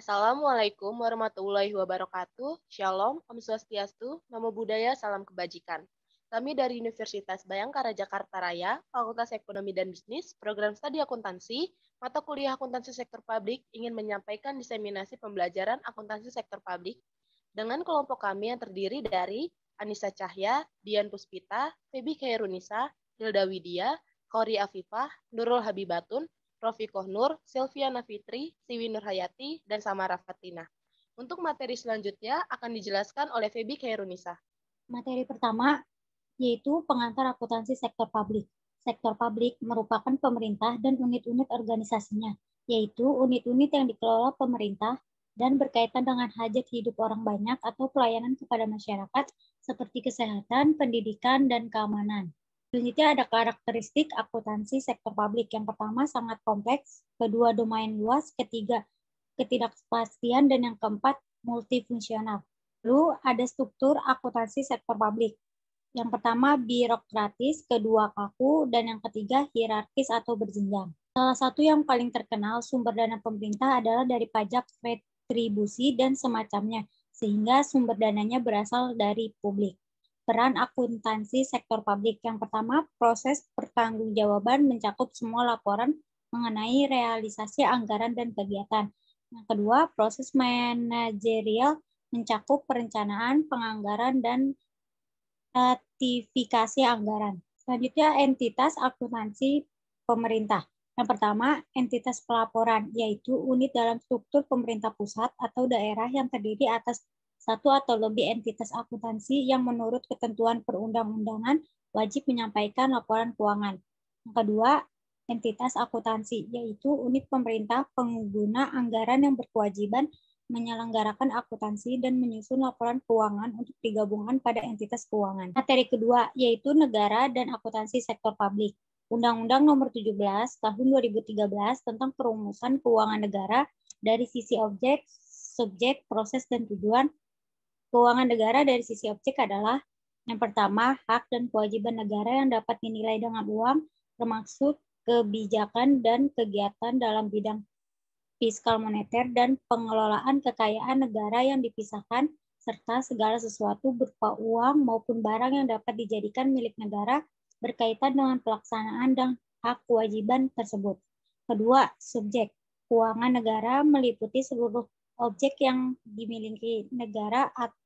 Assalamualaikum warahmatullahi wabarakatuh. Shalom, Om Swastiastu, Namo Buddhaya, Salam Kebajikan. Kami dari Universitas Bayangkara Jakarta Raya, Fakultas Ekonomi dan Bisnis, Program Studi Akuntansi, mata kuliah Akuntansi Sektor Publik ingin menyampaikan diseminasi pembelajaran akuntansi sektor publik dengan kelompok kami yang terdiri dari Anissa Cahya, Dian Puspita, Febi Khairunisa, Hilda Widya, Kori Afifah, Nurul Habibatun, Rofiqoh Nur, Sylviana Fitri, Siwi Nurhayati, dan Samara Fatina. Untuk materi selanjutnya akan dijelaskan oleh Febi Khairunisa. Materi pertama yaitu pengantar akuntansi sektor publik. Sektor publik merupakan pemerintah dan unit-unit organisasinya, yaitu unit-unit yang dikelola pemerintah dan berkaitan dengan hajat hidup orang banyak atau pelayanan kepada masyarakat seperti kesehatan, pendidikan, dan keamanan. Selanjutnya ada karakteristik akuntansi sektor publik. Yang pertama sangat kompleks, kedua domain luas, ketiga ketidakpastian, dan yang keempat multifungsional. Lalu ada struktur akuntansi sektor publik. Yang pertama birokratis, kedua kaku, dan yang ketiga hierarkis atau berjenjang. Salah satu yang paling terkenal sumber dana pemerintah adalah dari pajak, retribusi, dan semacamnya, sehingga sumber dananya berasal dari publik. Peran akuntansi sektor publik. Yang pertama, proses pertanggungjawaban mencakup semua laporan mengenai realisasi anggaran dan kegiatan. Yang kedua, proses manajerial mencakup perencanaan, penganggaran, dan ratifikasi anggaran. Selanjutnya, entitas akuntansi pemerintah. Yang pertama, entitas pelaporan, yaitu unit dalam struktur pemerintah pusat atau daerah yang terdiri atas satu atau lebih entitas akuntansi yang menurut ketentuan perundang-undangan wajib menyampaikan laporan keuangan. Yang kedua, entitas akuntansi, yaitu unit pemerintah pengguna anggaran yang berkewajiban menyelenggarakan akuntansi dan menyusun laporan keuangan untuk digabungkan pada entitas keuangan. Materi kedua yaitu negara dan akuntansi sektor publik. Undang-Undang Nomor 17 Tahun 2013 tentang perumusan keuangan negara dari sisi objek, subjek, proses, dan tujuan. Keuangan negara dari sisi objek adalah yang pertama, hak dan kewajiban negara yang dapat dinilai dengan uang, termasuk kebijakan dan kegiatan dalam bidang fiskal moneter dan pengelolaan kekayaan negara yang dipisahkan, serta segala sesuatu berupa uang maupun barang yang dapat dijadikan milik negara berkaitan dengan pelaksanaan dan hak kewajiban tersebut. Kedua, subjek. Keuangan negara meliputi seluruh objek yang dimiliki negara atau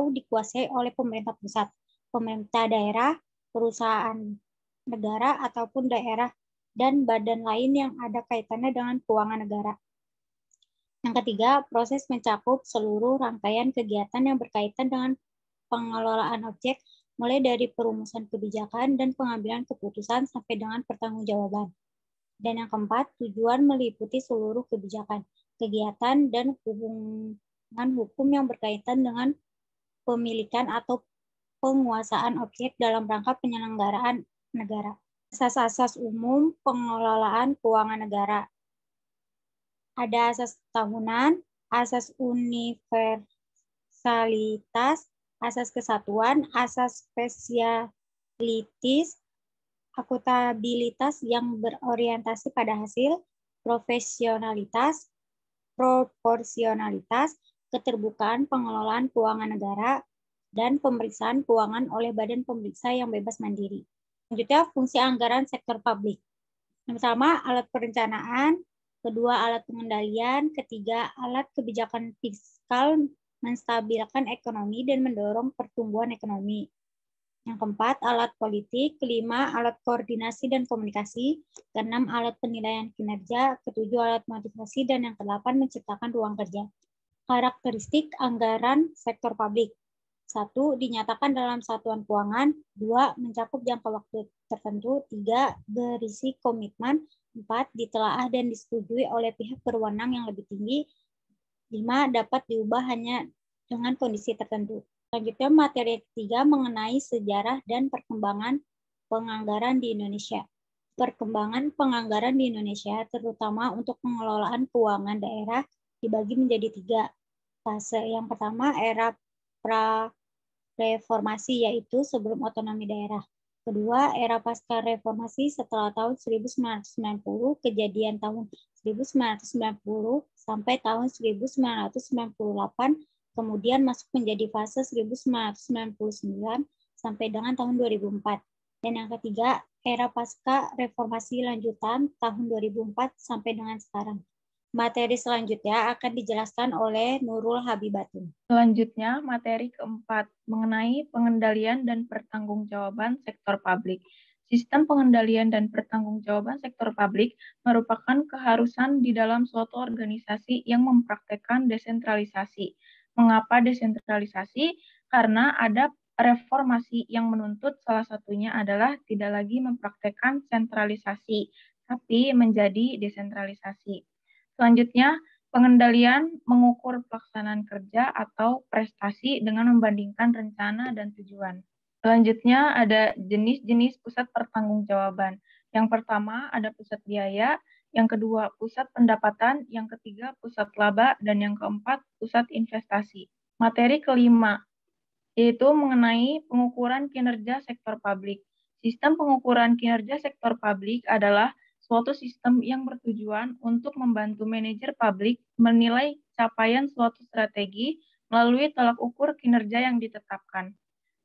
dikuasai oleh pemerintah pusat, pemerintah daerah, perusahaan negara ataupun daerah, dan badan lain yang ada kaitannya dengan keuangan negara. Yang ketiga, proses mencakup seluruh rangkaian kegiatan yang berkaitan dengan pengelolaan objek, mulai dari perumusan kebijakan dan pengambilan keputusan sampai dengan pertanggungjawaban. Dan yang keempat, tujuan meliputi seluruh kebijakan, kegiatan, dan hubungan hukum yang berkaitan dengan pemilikan atau penguasaan objek dalam rangka penyelenggaraan negara. Asas-asas umum pengelolaan keuangan negara. Ada asas tahunan, asas universalitas, asas kesatuan, asas spesialitas, akuntabilitas yang berorientasi pada hasil, profesionalitas, proporsionalitas, keterbukaan pengelolaan keuangan negara, dan pemeriksaan keuangan oleh badan pemeriksa yang bebas mandiri. Selanjutnya, fungsi anggaran sektor publik. Yang pertama, alat perencanaan, kedua, alat pengendalian, ketiga, alat kebijakan fiskal menstabilkan ekonomi dan mendorong pertumbuhan ekonomi. Yang keempat, alat politik, kelima, alat koordinasi dan komunikasi, keenam, alat penilaian kinerja, ketujuh, alat motivasi, dan yang kedelapan, menciptakan ruang kerja. Karakteristik anggaran sektor publik. 1. Dinyatakan dalam satuan keuangan. 2. Mencakup jangka waktu tertentu. 3. Berisi komitmen. 4. Ditelaah dan disetujui oleh pihak berwenang yang lebih tinggi. 5. Dapat diubah hanya dengan kondisi tertentu. Selanjutnya, materi ketiga mengenai sejarah dan perkembangan penganggaran di Indonesia. Perkembangan penganggaran di Indonesia, terutama untuk pengelolaan keuangan daerah, dibagi menjadi 3 fase. Yang pertama, era pra-reformasi, yaitu sebelum otonomi daerah. Kedua, era pasca reformasi setelah tahun 1990, kejadian tahun 1990 sampai tahun 1998, kemudian masuk menjadi fase 1999 sampai dengan tahun 2004. Dan yang ketiga, era pasca reformasi lanjutan tahun 2004 sampai dengan sekarang. Materi selanjutnya akan dijelaskan oleh Nurul Habibatun. Selanjutnya, materi keempat mengenai pengendalian dan pertanggungjawaban sektor publik. Sistem pengendalian dan pertanggungjawaban sektor publik merupakan keharusan di dalam suatu organisasi yang mempraktekkan desentralisasi. Mengapa desentralisasi? Karena ada reformasi yang menuntut salah satunya adalah tidak lagi mempraktekkan sentralisasi, tapi menjadi desentralisasi. Selanjutnya, pengendalian mengukur pelaksanaan kerja atau prestasi dengan membandingkan rencana dan tujuan. Selanjutnya ada jenis-jenis pusat pertanggungjawaban. Yang pertama ada pusat biaya, yang kedua pusat pendapatan, yang ketiga pusat laba, dan yang keempat pusat investasi. Materi kelima yaitu mengenai pengukuran kinerja sektor publik. Sistem pengukuran kinerja sektor publik adalah suatu sistem yang bertujuan untuk membantu manajer publik menilai capaian suatu strategi melalui tolak ukur kinerja yang ditetapkan.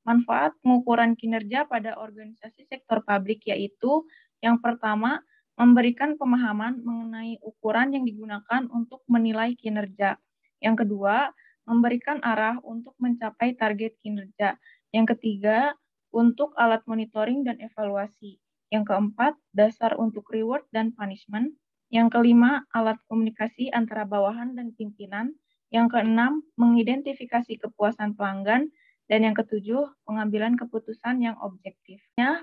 Manfaat pengukuran kinerja pada organisasi sektor publik yaitu yang pertama, memberikan pemahaman mengenai ukuran yang digunakan untuk menilai kinerja. Yang kedua, memberikan arah untuk mencapai target kinerja. Yang ketiga, untuk alat monitoring dan evaluasi. Yang keempat, dasar untuk reward dan punishment. Yang kelima, alat komunikasi antara bawahan dan pimpinan. Yang keenam, mengidentifikasi kepuasan pelanggan. Dan yang ketujuh, pengambilan keputusan yang objektif.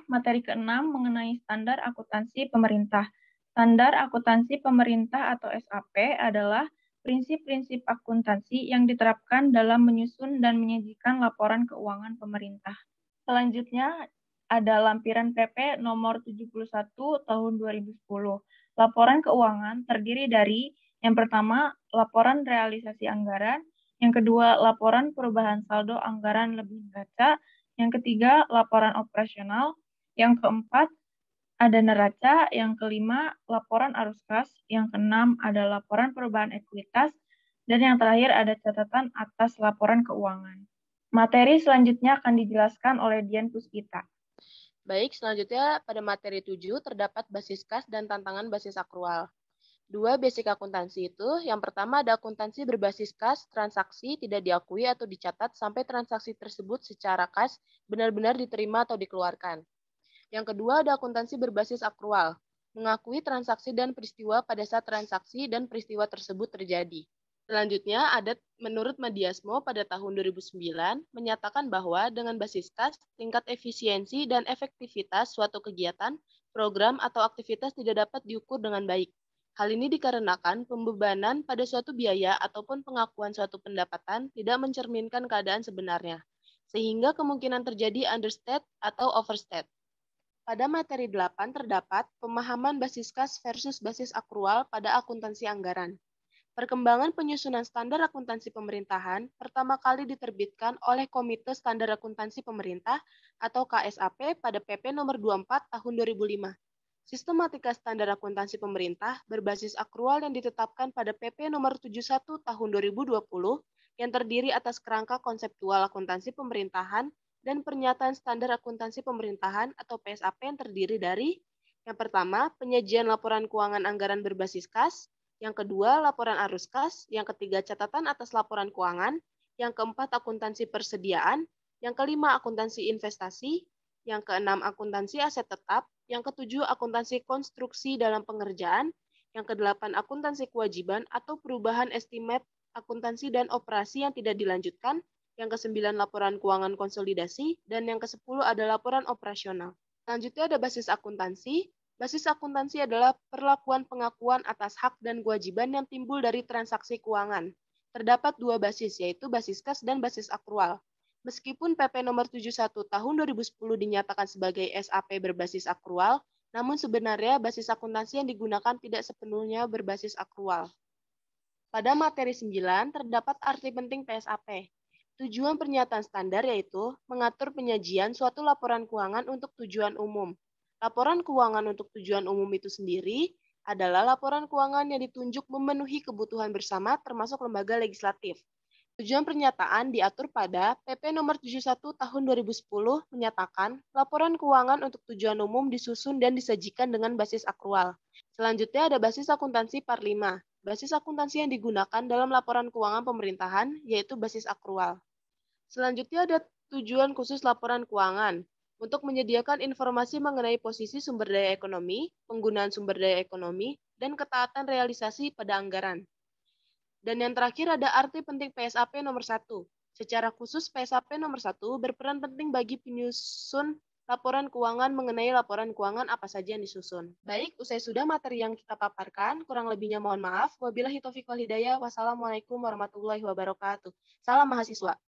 Materi keenam mengenai standar akuntansi pemerintah. Standar akuntansi pemerintah atau SAP adalah prinsip-prinsip akuntansi yang diterapkan dalam menyusun dan menyajikan laporan keuangan pemerintah. Selanjutnya, ada lampiran PP nomor 71 tahun 2010. Laporan keuangan terdiri dari yang pertama, laporan realisasi anggaran, yang kedua, laporan perubahan saldo anggaran lebih neraca, yang ketiga, laporan operasional, yang keempat, ada neraca, yang kelima, laporan arus kas, yang keenam, ada laporan perubahan ekuitas, dan yang terakhir ada catatan atas laporan keuangan. Materi selanjutnya akan dijelaskan oleh Dian Puspita. Baik, selanjutnya pada materi 7 terdapat basis kas dan tantangan basis akrual. 2 basic akuntansi itu, yang pertama ada akuntansi berbasis kas, transaksi tidak diakui atau dicatat sampai transaksi tersebut secara kas benar-benar diterima atau dikeluarkan. Yang kedua ada akuntansi berbasis akrual, mengakui transaksi dan peristiwa pada saat transaksi dan peristiwa tersebut terjadi. Selanjutnya, ada menurut Madiasmo pada tahun 2009 menyatakan bahwa dengan basis kas, tingkat efisiensi dan efektivitas suatu kegiatan, program, atau aktivitas tidak dapat diukur dengan baik. Hal ini dikarenakan pembebanan pada suatu biaya ataupun pengakuan suatu pendapatan tidak mencerminkan keadaan sebenarnya, sehingga kemungkinan terjadi understate atau overstate. Pada materi 8 terdapat pemahaman basis kas versus basis akrual pada akuntansi anggaran. Perkembangan penyusunan standar akuntansi pemerintahan pertama kali diterbitkan oleh Komite Standar Akuntansi Pemerintah atau KSAP pada PP nomor 24 tahun 2005. Sistematika standar akuntansi pemerintah berbasis akrual yang ditetapkan pada PP nomor 71 tahun 2020 yang terdiri atas kerangka konseptual akuntansi pemerintahan dan pernyataan standar akuntansi pemerintahan atau PSAP yang terdiri dari yang pertama, penyajian laporan keuangan anggaran berbasis kas, yang kedua, laporan arus kas, yang ketiga, catatan atas laporan keuangan, yang keempat, akuntansi persediaan, yang kelima, akuntansi investasi, yang keenam, akuntansi aset tetap, yang ketujuh, akuntansi konstruksi dalam pengerjaan, yang kedelapan, akuntansi kewajiban atau perubahan estimate akuntansi dan operasi yang tidak dilanjutkan, yang kesembilan, laporan keuangan konsolidasi, dan yang kesepuluh ada laporan operasional. Selanjutnya ada basis akuntansi. Basis akuntansi adalah perlakuan pengakuan atas hak dan kewajiban yang timbul dari transaksi keuangan. Terdapat dua basis, yaitu basis kas dan basis akrual. Meskipun PP nomor 71 tahun 2010 dinyatakan sebagai SAP berbasis akrual, namun sebenarnya basis akuntansi yang digunakan tidak sepenuhnya berbasis akrual. Pada materi 9 terdapat arti penting PSAP. Tujuan pernyataan standar yaitu mengatur penyajian suatu laporan keuangan untuk tujuan umum. Laporan keuangan untuk tujuan umum itu sendiri adalah laporan keuangan yang ditunjuk memenuhi kebutuhan bersama termasuk lembaga legislatif. Tujuan pernyataan diatur pada PP Nomor 71 Tahun 2010 menyatakan laporan keuangan untuk tujuan umum disusun dan disajikan dengan basis akrual. Selanjutnya ada basis akuntansi Part 5. Basis akuntansi yang digunakan dalam laporan keuangan pemerintahan yaitu basis akrual. Selanjutnya ada tujuan khusus laporan keuangan untuk menyediakan informasi mengenai posisi sumber daya ekonomi, penggunaan sumber daya ekonomi, dan ketaatan realisasi pada anggaran. Dan yang terakhir ada arti penting PSAP nomor 1. Secara khusus PSAP nomor 1 berperan penting bagi penyusun laporan keuangan mengenai laporan keuangan apa saja yang disusun. Baik, usai sudah materi yang kita paparkan, kurang lebihnya mohon maaf. Wabillahi taufiq wal hidayah. Wassalamualaikum warahmatullahi wabarakatuh. Salam mahasiswa.